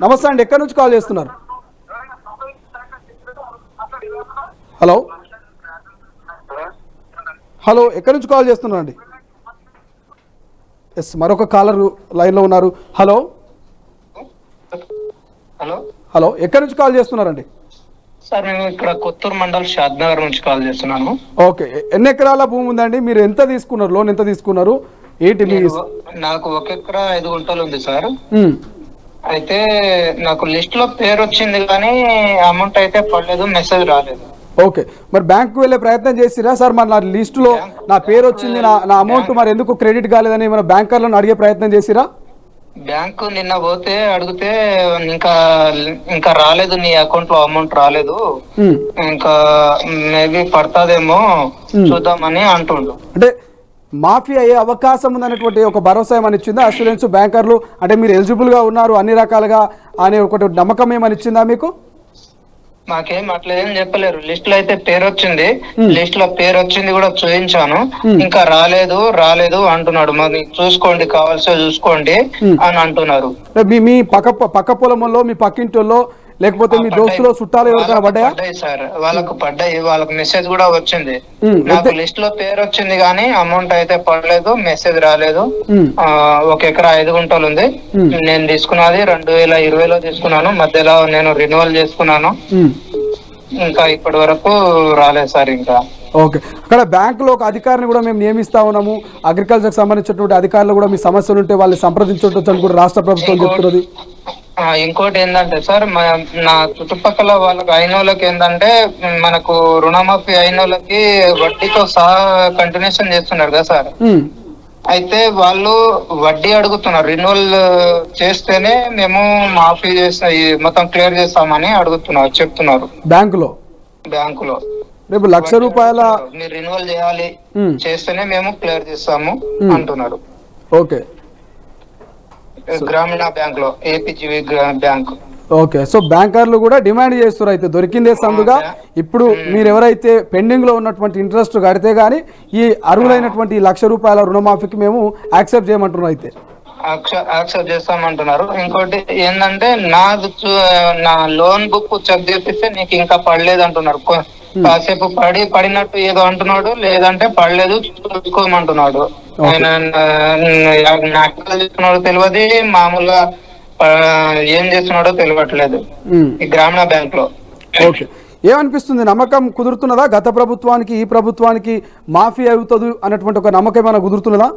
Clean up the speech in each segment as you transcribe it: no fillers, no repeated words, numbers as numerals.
నమస్తే అండి, ఎక్కడి నుంచి కాల్ చేస్తున్నారు? హలో హలో, ఎక్కడి నుంచి కాల్ చేస్తున్నారు అండి? ఎస్, మరొక కాలర్ లైన్లో ఉన్నారు. హలో హలో హలో, ఎక్కడి నుంచి కాల్ చేస్తున్నారండి? సార్, నేను ఇక్కడ కొత్తూరు మండల్ షాద్నగర్ నుంచి కాల్ చేస్తున్నాను. ఓకే, ఎన్ని ఎకరాల భూమి ఉందండి? మీరు ఎంత తీసుకున్నారు, లోన్ ఎంత తీసుకున్నారు, ఏంటి మీ? నాకు 1 ఎకరా 5 గుంటలు ఉంది సార్. అయితే నాకు లిస్ట్ లో పేరు వచ్చింది కానీ అమౌంట్ అయితే పడలేదు, మెసేజ్ రాలేదు. ఓకే, మరి బ్యాంకు వెళ్ళే ప్రయత్నం చేసిరా సార్? మరి నా లిస్టులో నా పేరు వచ్చింది, నా అమౌంట్ మరి ఎందుకు క్రెడిట్ కాలేదని మన బ్యాంకర్లను అడిగే ప్రయత్నం చేసిరా? బ్యాంకు నిన్న పోతే అడిగితే ఇంకా ఇంకా రాలేదు, నీ అకౌంట్ లో అమౌంట్ రాలేదు, ఇంకా మేబీ పడతాదేమో చూద్దామని అంటుండు. అంటే మాఫీ అయ్యే అవకాశం ఉందనేటువంటి ఒక భరోసా ఏమని ఇచ్చిందా అష్యూరెన్స్ బ్యాంకర్లు? అంటే మీరు ఎలిజిబుల్ గా ఉన్నారు అన్ని రకాలుగా అనే ఒకటి నమ్మకం ఏమని ఇచ్చిందా మీకు? మాకేం అట్లేం చెప్పలేరు. లిస్ట్ లో అయితే పేరు వచ్చింది, లిస్ట్ లో పేరు వచ్చింది కూడా చూపించాను, ఇంకా రాలేదు రాలేదు అంటున్నాడు. మరి చూసుకోండి, కావాల్సే చూసుకోండి అని అంటున్నారు. మీ పక్క పొలంలో, మీ పక్కింటిలో, లేకపోతే మీ దోస్తులో చుట్టాలు ఎవరికైనా పడ్డాయా? సార్, వాళ్ళకు పడ్డాయి, వాళ్ళకు మెసేజ్ కూడా వచ్చింది. నాకు లిస్ట్ లో పేరు వచ్చింది కానీ అమౌంట్ అయితే పడలేదు, మెసేజ్ రాలేదు. 1 ఎకరా 5 గుంటలు ఉంది. నేను తీసుకున్నది 2020లో తీసుకున్నాను, మధ్యలో నేను రెన్యువల్ చేసుకున్నాను, ఇంకా ఇప్పటి వరకు రాలేదు సార్. ఇంకా ఓకే, అక్కడ బ్యాంకులో ఒక అధికారిని కూడా మేము నియమిస్తా ఉన్నాము, అగ్రికల్చర్ సంబంధించినటువంటి అధికారులు కూడా మీ సమస్యలు ఉంటే వాళ్ళు సంప్రదించవచ్చు అని కూడా రాష్ట్ర ప్రభుత్వం చెప్తున్నది. ఇంకోటి ఏంటంటే సార్, నా చుట్టుపక్కల వాళ్ళకి అయిన వాళ్ళకి ఏంటంటే, మనకు రుణమాఫీ అయిన వాళ్ళకి వడ్డీతో సహా కంటిన్యూషన్ చేస్తున్నారు కదా సార్. అయితే వాళ్ళు వడ్డీ అడుగుతున్నారు, రెన్యువల్ చేస్తేనే మేము మాఫీ చేస్తా, మొత్తం క్లియర్ చేస్తామని అడుగుతున్నారు, చెప్తున్నారు బ్యాంకులో. రేపు ₹1,00,000 మీరు రెన్యువల్ చేయాలి, చేస్తేనే మేము క్లియర్ చేస్తాము అంటున్నారు. ఓకే, గ్రామీణ బ్యాంక్ లో, ఏపీజీవి బ్యాంక్. ఓకే, సో బ్యాంకర్లు కూడా డిమాండ్ చేస్తారు అయితే దొరికిందే సందుగా. ఇప్పుడు మీరు ఎవరైతే పెండింగ్ లో ఉన్నటువంటి ఇంట్రెస్ట్ కడితే గానీ ఈ అర్హులైనటువంటి ₹1,00,000 రుణమాఫీకి మేము యాక్సెప్ట్ చేయమంటున్నాం, అయితే యాక్సెప్ట్ చేస్తామంటున్నారు. ఇంకోటి ఏంటంటే, నా లోన్ బుక్ చెక్ చేపిస్తే నీకు ఇంకా పడలేదు అంటున్నారు. కాసేపు పడినట్టు ఏదో అంటున్నాడు, లేదంటే పడలేదు చూసుకోమంటున్నాడు. ఆయన చేస్తున్నాడో తెలియదు, మామూలుగా ఏం చేస్తున్నాడో తెలియట్లేదు ఈ గ్రామీణ బ్యాంక్ లో. ఓకే, ఏమనిపిస్తుంది, నమ్మకం కుదురుతున్నదా? గత ప్రభుత్వానికి ఈ ప్రభుత్వానికి మాఫీ అవుతుంది అన్నటువంటి ఒక నమ్మకం ఏమైనా కుదురుతున్నదా?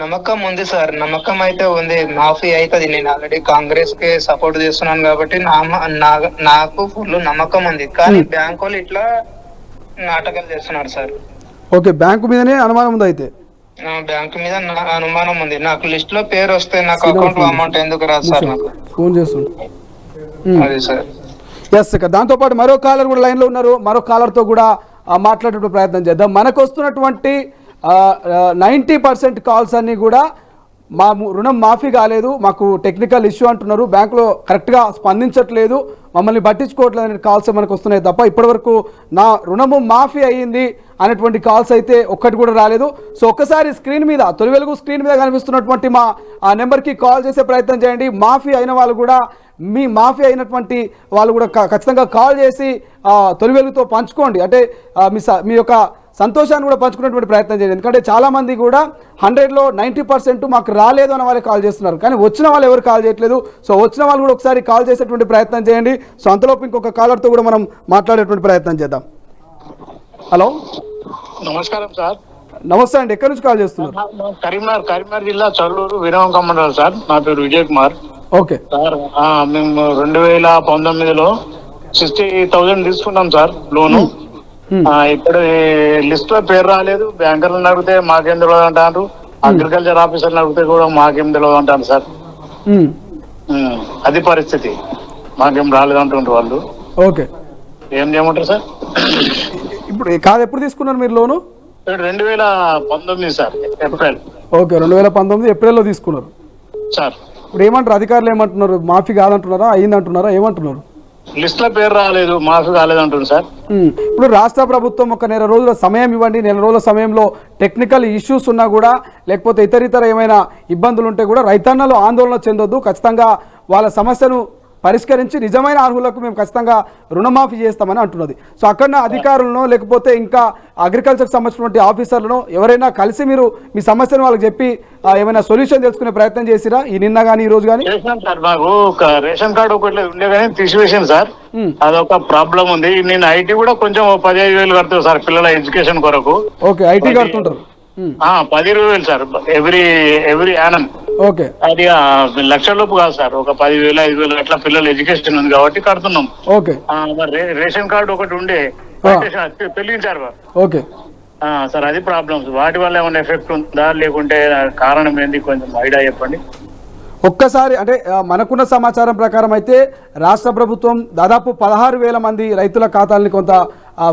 నమ్మకం ఉంది సార్, నమ్మకం అయితే ఉంది, మాఫీ అవుతుంది. నేను ఆల్రెడీ కాంగ్రెస్ కి సపోర్ట్ చేస్తున్నాను కాబట్టి నాకు ఫుల్ నమ్మకం ఉంది. కానీ బ్యాంక్ వాళ్ళు ఇట్లా నాటకాలు చేస్తున్నారు సార్. ఓకే, బ్యాంకు మీదనే అనుమానం ఉంది అయితే? బ్యాంక్ మీద అనుమానం ఉంది. నాకు లిస్ట్ లో పేరు వస్తే నాకు అకౌంట్ లో అమౌంట్ ఎందుకు రాదు సార్? నాకు ఫోన్ చేస్తుండే అది సార్. ఎస్, దాంతో పాటు మరో కాలర్ కూడా లైన్ లో ఉన్నారు, మరో కాలర్ తో కూడా మాట్లాడే ప్రయత్నం చేద్దాం. మనకు వస్తున్నటువంటి 90% కాల్స్ అన్నీ కూడా మా రుణం మాఫీ కాలేదు, మాకు టెక్నికల్ ఇష్యూ అంటున్నారు, బ్యాంకులో కరెక్ట్గా స్పందించట్లేదు, మమ్మల్ని పట్టించుకోవట్లేదు అనే కాల్స్ మనకు వస్తున్నాయి తప్ప ఇప్పటివరకు నా రుణము మాఫీ అయ్యింది అనేటువంటి కాల్స్ అయితే ఒక్కటి కూడా రాలేదు. సో ఒక్కసారి స్క్రీన్ మీద, తొలి వెలుగు స్క్రీన్ మీద కనిపిస్తున్నటువంటి మా ఆ నెంబర్కి కాల్ చేసే ప్రయత్నం చేయండి. మాఫీ అయిన వాళ్ళు కూడా, మీ మాఫీ అయినటువంటి వాళ్ళు కూడా ఖచ్చితంగా కాల్ చేసి తొలి వెలుగుతో పంచుకోండి. అంటే మీ యొక్క సంతోషాన్ని కూడా పంచుకునేటువంటి ప్రయత్నం చేయండి. ఎందుకంటే చాలామంది కూడా 100లో 90% మాకు రాలేదు అన్న వాళ్ళే కాల్ చేస్తున్నారు, కానీ వచ్చిన వాళ్ళు ఎవరు కాల్ చేయట్లేదు. సో వచ్చిన వాళ్ళు కూడా ఒకసారి కాల్ చేసేటువంటి ప్రయత్నం చేయండి. సో అంతలోపు ఇంకొక కాలర్తో కూడా మనం మాట్లాడేటువంటి ప్రయత్నం చేద్దాం. హలో, నమస్కారం సార్. నమస్తే అండి, ఎక్కడి నుంచి కాల్ చేస్తున్నారు? కరీంనగర్ జిల్లా చల్లూరు వీరవంక మండలం సార్. నా పేరు విజయ్ కుమార్. ఓకే సార్, మేము 2019లో 60,000 తీసుకున్నాం సార్ లోను. ఇప్పుడు లిస్ట్ లో పేరు రాలేదు, బ్యాంకర్లను అడిగితే మాకేం తెలియదు అంటారు, అగ్రికల్చర్ ఆఫీసర్ని అడిగితే కూడా మాకేం తెలియదు అంటారు సార్. అది పరిస్థితి, మాకేం రాలేదు అంటుంటారు వాళ్ళు. ఓకే, ఏం చేయమంటారు సార్? ఇప్పుడు ఎప్పుడు తీసుకున్నారు మీరు లోను? 2019 సార్, ఏప్రిల్. ఓకే, 2019 ఏప్రిల్లో తీసుకున్నారు సార్. ఇప్పుడు ఏమంటారు అధికారులు? ఏమంటున్నారు? మాఫీ కాదంటున్నారా, అయ్యిందంటున్నారా, ఏమంటున్నారు? లిస్ట్ లో పేరు రాలేదు, మాఫీ కాలేదు అంటుంది సార్. ఇప్పుడు రాష్ట్ర ప్రభుత్వం ఒక నెల రోజుల సమయం ఇవ్వండి, నెల రోజుల సమయంలో టెక్నికల్ ఇష్యూస్ ఉన్నా కూడా, లేకపోతే ఇతర ఏమైనా ఇబ్బందులు ఉంటే కూడా రైతన్నలు ఆందోళన చెందొద్దు, ఖచ్చితంగా వాళ్ళ సమస్యను పరిష్కరించి నిజమైన అర్హులకు మేము ఖచ్చితంగా రుణమాఫీ చేస్తామని అంటున్నది. సో అక్కడ అధికారులను లేకపోతే ఇంకా అగ్రికల్చర్కి సంబంధించినటువంటి ఆఫీసర్లను ఎవరైనా కలిసి మీరు మీ సమస్యను వాళ్ళకి చెప్పి ఏమైనా సొల్యూషన్ తెలుసుకునే ప్రయత్నం చేసిరా ఈ నిన్న కానీ ఈ రోజు కానీ? సార్ మాకు ఒక రేషన్ కార్డు ఒకటి ఉండే కానీ తీసివేసాను సార్. అదొక ప్రాబ్లం ఉంది. నేను ఐటీ కూడా కొంచెం 15,000 కడుతుంది సార్ పిల్లల ఎడ్యుకేషన్ కొరకు. ఓకే, ఐటీ కడుతుంటారు. 10,000 సార్ ఎవ్రీ యానం. ఓకే, అది లక్ష లోపు కాదు సార్, ఒక 10,000 5,000 అట్లా పిల్లల ఎడ్యుకేషన్ ఉంది కాబట్టి కడుతున్నాం. ఓకే, రేషన్ కార్డు ఒకటి ఉండే పెళ్లించారు ఓకే సార్, అది ప్రాబ్లమ్స్. వాటి వల్ల ఏమైనా ఎఫెక్ట్ ఉందా లేకుంటే కారణం ఏంది కొంచెం ఐడియా చెప్పండి. ఒక్కసారి అంటే మనకున్న సమాచారం ప్రకారం అయితే రాష్ట్ర ప్రభుత్వం దాదాపు 16,000 మంది రైతుల ఖాతాలని కొంత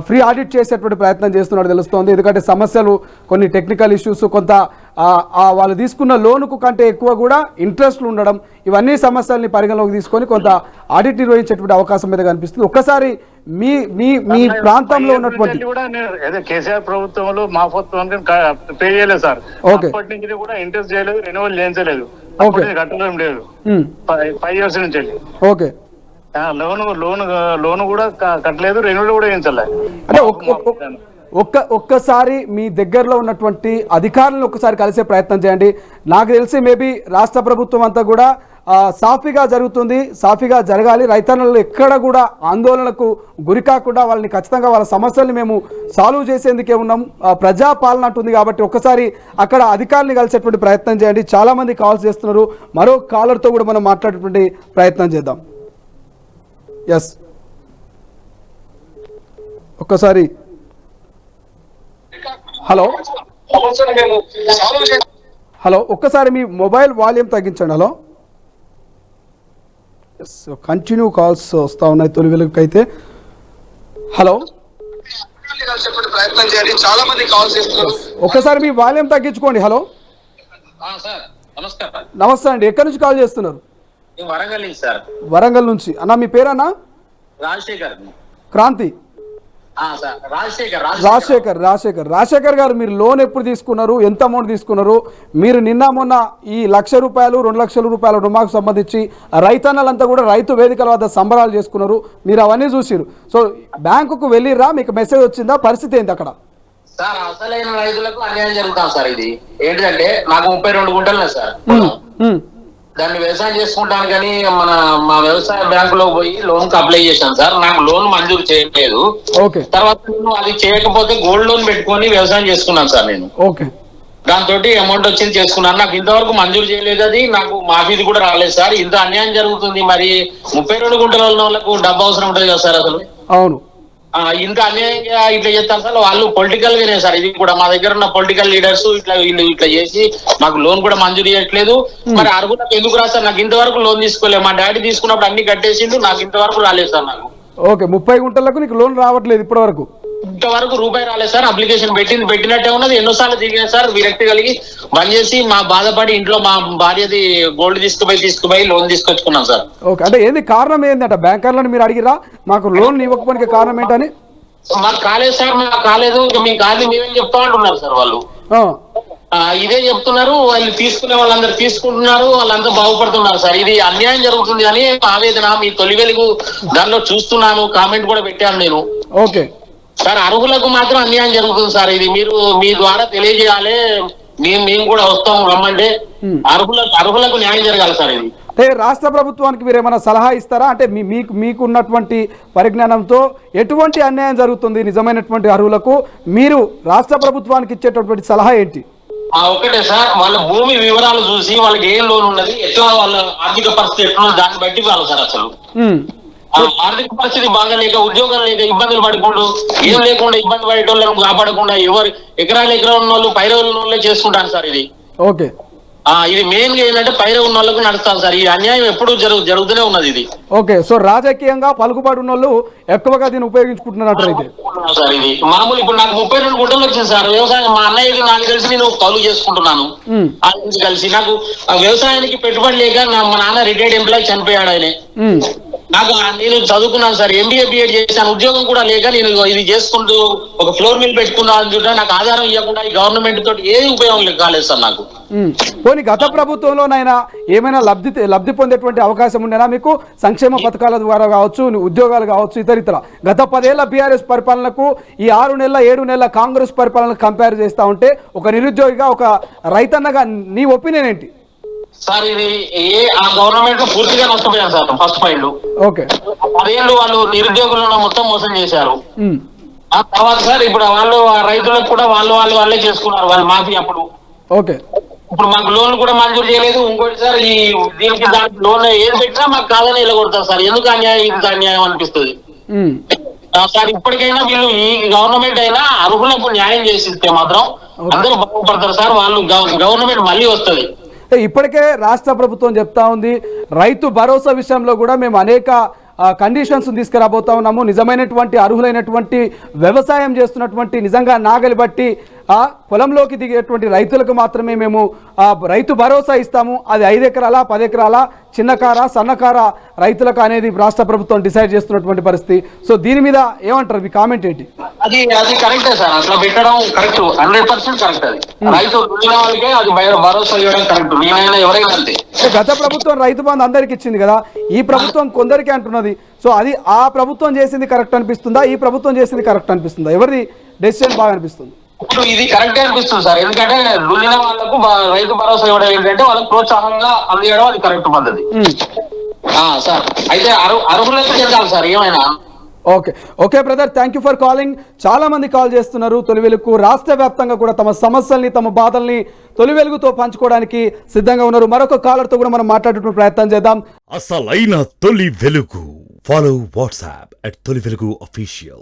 ఫ్రీ ఆడిట్ చేసేటువంటి ప్రయత్నం చేస్తున్నట్టు తెలుస్తోంది. ఎందుకంటే సమస్యలు కొన్ని టెక్నికల్ ఇష్యూస్, కొంత వాళ్ళు తీసుకున్న లోనుకు కంటే ఎక్కువ కూడా ఇంట్రెస్ట్లు ఉండడం, ఇవన్నీ సమస్యల్ని పరిగణలోకి తీసుకొని కొంత ఆడిట్ నిర్వహించేటువంటి అవకాశం మీద కనిపిస్తుంది. ఒక్కసారి మీ మీ మీ ప్రాంతంలో ఉన్నటువంటి కేసీఆర్ ప్రభుత్వంలో మా ప్రభుత్వం పే చేయలేదు సార్. అప్పటి నుంచి కూడా ఇంట్రెస్ట్ చేయలేదు, రెన్యువల్ చేయించలేదు, కట్టడం లేదు 5 years నుంచి. ఓకే, లోన్ కూడా కట్టలేదు, రెన్యువల్ కూడా చేయించలేదు. అంటే ఒక్కసారి మీ దగ్గరలో ఉన్నటువంటి అధికారులను ఒక్కసారి కలిసే ప్రయత్నం చేయండి. నాకు తెలిసి మేబీ రాష్ట్ర ప్రభుత్వం అంతా కూడా సాఫీగా జరుగుతుంది, సాఫీగా జరగాలి. రైతన్నలు ఎక్కడ కూడా ఆందోళనకు గురి కాకుండా వాళ్ళని ఖచ్చితంగా వాళ్ళ సమస్యల్ని మేము సాల్వ్ చేసేందుకే ఉన్నాం. ప్రజాపాలన అంటుంది కాబట్టి ఒక్కసారి అక్కడ అధికారులను కలిసేటువంటి ప్రయత్నం చేయండి. చాలామంది కాల్స్ చేస్తున్నారు. మరో కాలర్తో కూడా మనం మాట్లాడేటువంటి ప్రయత్నం చేద్దాం. ఎస్, ఒక్కసారి హలో హలో ఒక్కసారి మీ మొబైల్ వాల్యూమ్ తగ్గించండి. హలో, కంటిన్యూ కాల్స్ వస్తూ ఉన్నాయి తొలి వెలుగుకి అయితే. హలో, ఒక్కసారి మీ వాల్యూమ్ తగ్గించుకోండి. హలో, నమస్తే అండి, ఎక్కడి నుంచి కాల్ చేస్తున్నారు? వరంగల్ నుంచి. అన్న మీ పేరన్నా? క్రాంతి. రాజశేఖర్ గారు, మీరు లోన్ ఎప్పుడు తీసుకున్నారు, ఎంత అమౌంట్ తీసుకున్నారు? మీరు నిన్న మొన్న ఈ 1,00,000 రూపాయలు 2,00,000 రూపాయల రుణమాకు సంబంధించి రైతన్నలంతా కూడా రైతు వేదికల వద్ద సంబరాలు చేసుకున్నారు, మీరు అవన్నీ చూసిరు. సో బ్యాంకుకు వెళ్ళిరా, మీకు మెసేజ్ వచ్చిందా, పరిస్థితి ఏంటి అక్కడ? సార్, అసలైన రైతులకు అన్యాయం జరుగుతాం సార్. ఇది ఏంటంటే నాకు 32 గుంటలు సార్, దాన్ని వ్యవసాయం చేసుకుంటాను కానీ మా వ్యవసాయ బ్యాంకులో పోయి లోన్ కి అప్లై చేశాను సార్. నాకు లోన్ మంజూరు చేయలేదు. తర్వాత నేను అది చేయకపోతే గోల్డ్ లోన్ పెట్టుకొని వ్యవసాయం చేసుకున్నాను సార్ నేను. దాంతో అమౌంట్ వచ్చింది చేసుకున్నాను. నాకు ఇంతవరకు మంజూరు చేయలేదు, అది నాకు మాఫీది కూడా రాలేదు సార్. ఇంత అన్యాయం జరుగుతుంది. మరి 32 గుంటల వాళ్ళకు డబ్బు అవసరం ఉంటుంది కదా సార్ అసలు. అవును, ఇంత అన్యాయంగా ఇట్లా చేస్తారు సార్. వాళ్ళు పొలిటికల్ గానే సార్. ఇది కూడా మా దగ్గర ఉన్న పొలిటికల్ లీడర్స్ ఇట్లా చేసి మాకు లోన్ కూడా మంజూరు చేయట్లేదు. మరి అర్హులకు ఎందుకు రా సార్? నాకు ఇంతవరకు లోన్ తీసుకోలేదు. మా డాడీ తీసుకున్నప్పుడు అన్ని కట్టేసిండు, నాకు ఇంతవరకు రాలేదు సార్. నాకు 30 గుంటలకు నీకు లోన్ రావట్లేదు ఇప్పటి వరకు? ఇంతవరకు రూపాయి రాలేదు సార్. అప్లికేషన్ పెట్టినట్టే ఉన్నది. ఎన్నోసార్లు దిగాను సార్. విరక్తి కలిగి బంద్ చేసి మా బాధపడి ఇంట్లో మా భార్యది గోల్డ్ తీసుకుపోయి లోన్ తీసుకొచ్చుకున్నాం సార్. ఓకే, అంటే ఏంది కారణం ఏంటంట? బ్యాంకర్లను మీరు అడిగిరా మాకు లోన్ ఇవ్వకపోవడానికి కారణం ఏంటని? మాకు కాలేదు సార్, మాకు కాలేదు, మీకు కాదు మేమేం చెప్తా అంటున్నారు సార్ వాళ్ళు. ఇదే చెప్తున్నారు. వాళ్ళు తీసుకునే వాళ్ళందరూ తీసుకుంటున్నారు, వాళ్ళందరూ బాగుపడుతున్నారు సార్. ఇది అన్యాయం జరుగుతుంది అని ఆవేదన మీ తొలి వెలుగు దానిలో చూస్తున్నాను. కామెంట్ కూడా పెట్టాను నేను. ఓకే సార్, అర్హులకు మాత్రం అన్యాయం జరుగుతుంది సార్. ఇది మీరు మీ ద్వారా తెలియజేయాలి. మేము కూడా వస్తాం, రమ్మంటే అర్హులకు న్యాయం జరగాలి సార్. ఇది అంటే రాష్ట్ర ప్రభుత్వానికి మీరు ఏమైనా సలహా ఇస్తారా? అంటే మీకు ఉన్నటువంటి పరిజ్ఞానంతో ఎటువంటి అన్యాయం జరుగుతుంది నిజమైనటువంటి అర్హులకు, మీరు రాష్ట్ర ప్రభుత్వానికి ఇచ్చేటటువంటి సలహా ఏంటి? ఒకటే సార్, వాళ్ళ భూమి వివరాలు చూసి వాళ్ళకి ఏం లోన్ ఉన్నది, ఎట్లా వాళ్ళ ఆర్థిక పరిస్థితి ఎట్లా, దాన్ని బట్టి వాళ్ళు సార్ అసలు ఆర్థిక పరిస్థితి బాగాలేక, ఉద్యోగం లేక ఇబ్బందులు పడకుండా, ఏం లేకుండా ఇబ్బంది పడేటోళ్ళని కాపాడకుండా ఎవరు ఎకరాలు ఉన్న వాళ్ళు పైరవులు ఉన్న వాళ్ళే చేసుకుంటాను సార్. ఇది ఓకే, ఇది మెయిన్ గా ఏంటంటే పైర ఉన్న వాళ్ళకు నడుస్తాను సార్. ఈ అన్యాయం ఎప్పుడు జరుగుతూనే ఉన్నది ఇది. ఓకే, సో రాజకీయంగా పలుకుబడి ఉన్న వాళ్ళు ఎక్కువగా దీన్ని ఉపయోగించుకుంటున్నారు అయితే సార్. ఇది మామూలు ఇప్పుడు నాకు 32 గుంటలు వచ్చింది సార్. వ్యవసాయం మా అన్నయ్యకి నాకు తెలిసి నేను కౌలు చేసుకుంటున్నాను కలిసి. నాకు వ్యవసాయానికి పెట్టుబడి లేక మా నాన్న రిటైర్డ్ ఎంప్లాయీ చనిపోయాడు. ఆయన నాకు నేను చదువుకున్నాను సార్, MBA BEd చేశాను. ఉద్యోగం కూడా లేక నేను ఇది చేసుకుంటూ ఒక ఫ్లోర్ మిల్ పెట్టుకున్నాను. నాకు ఆధారం ఇవ్వకుండా ఈ గవర్నమెంట్ తోటి ఏది ఉపయోగం కాలేదు సార్ నాకు. పోనీ గత ప్రభుత్వంలోనైనా ఏమైనా లబ్ధి పొందేటువంటి అవకాశం ఉండేనా మీకు? సంక్షేమ పథకాల ద్వారా కావచ్చు, ఉద్యోగాలు కావచ్చు, ఇతరితర. గత 10 ఏళ్ల బీఆర్ఎస్ పరిపాలనకు ఈ 6 నెలల 7 నెలల కాంగ్రెస్ పరిపాలనకు కంపేర్ చేస్తూ ఉంటే ఒక నిరుద్యోగిగా, ఒక రైతన్నగా నీ ఒపీనియన్ ఏంటి? సార్ ఇది ఆ గవర్నమెంట్ పూర్తిగా నష్టపోయారు సార్. ఫస్ట్ పాయింట్, ఓకే, 10 ఏళ్ళు వాళ్ళు నిరుద్యోగులను మొత్తం మోసం చేశారు. ఆ తర్వాత సార్ ఇప్పుడు వాళ్ళు రైతులకు కూడా వాళ్ళే చేసుకున్నారు వాళ్ళు మాఫీ. అప్పుడు ఓకే, ఇప్పుడు మాకు లోన్లు కూడా మంజూరు చేయలేదు. ఇంకోటి సార్ ఈ దీనికి దానికి లోన్ ఏది పెట్టినా మాకు కాదని ఇలా కొడతారు సార్. ఎందుకు అన్యాయం, ఇది అన్యాయం అనిపిస్తుంది సార్. ఇప్పటికైనా వీళ్ళు ఈ గవర్నమెంట్ అయినా అర్హులకు న్యాయం చేసి ఇస్తే మాత్రం అందరూ బాగుపడతారు సార్. వాళ్ళు గవర్నమెంట్ మళ్ళీ వస్తుంది. ఇప్పటికే రాష్ట్ర ప్రభుత్వం చెప్తా ఉంది రైతు భరోసా విషయంలో కూడా మేము అనేక కండిషన్స్ తీసుకురాబోతా ఉన్నాము. నిజమైనటువంటి అర్హులైనటువంటి వ్యవసాయం చేస్తున్నటువంటి నిజంగా నాగలి బట్టి పొలంలోకి దిగేటువంటి రైతులకు మాత్రమే మేము రైతు భరోసా ఇస్తాము. అది 5 ఎకరాల 10 ఎకరాల చిన్నకార సన్నకార రైతులకు అనేది రాష్ట్ర ప్రభుత్వం డిసైడ్ చేస్తున్నటువంటి పరిస్థితి. సో దీని మీద ఏమంటారు, మీ కామెంట్ ఏంటి? అది కరెక్టే సార్. అట్లా పెట్టడం కరెక్ట్, 100% కరెక్ట్. అది రైతు వాళ్ళకే అది భరోసా ఇవ్వడం కరెక్ట్. నేనైనా ఎవరైనా అంతే. గత ప్రభుత్వం రైతు బంధు అందరికి ఇచ్చింది కదా, ఈ ప్రభుత్వం కొందరికి అంటున్నది. సో అది ఆ ప్రభుత్వం చేసింది కరెక్ట్ అనిపిస్తుందా, ఈ ప్రభుత్వం చేసింది కరెక్ట్ అనిపిస్తుందా? ఎవరిది డెసిషన్ బాగా అనిపిస్తుంది? ఇప్పుడు ఇది కరెక్టే అనిపిస్తుంది సార్. ఎందుకంటే రుణిన వాళ్ళకు రైతు భరోసా ఇవ్వడం ఏంటంటే వాళ్ళకి ప్రోత్సాహంగా అందించడం అది కరెక్ట్ పద్ధతి సార్. అయితే అర్హులకు చెందాలి సార్ ఏమైనా. Okay okay brother, thank you for calling. చాలా మంది కాల్ చేస్తున్నారు. తొలి వెలుగు రాష్ట్ర వ్యాప్తంగా కూడా తమ సమస్యల్ని, తమ బాధల్ని తొలి వెలుగుతో పంచుకోవడానికి సిద్ధంగా ఉన్నారు. మరొక కాలర్తో కూడా మనం మాట్లాడే ప్రయత్నం చేద్దాం. అసలైన తొలి వెలుగు. ఫాలో వాట్సాప్ @తొలి వెలుగు అఫీషియల్.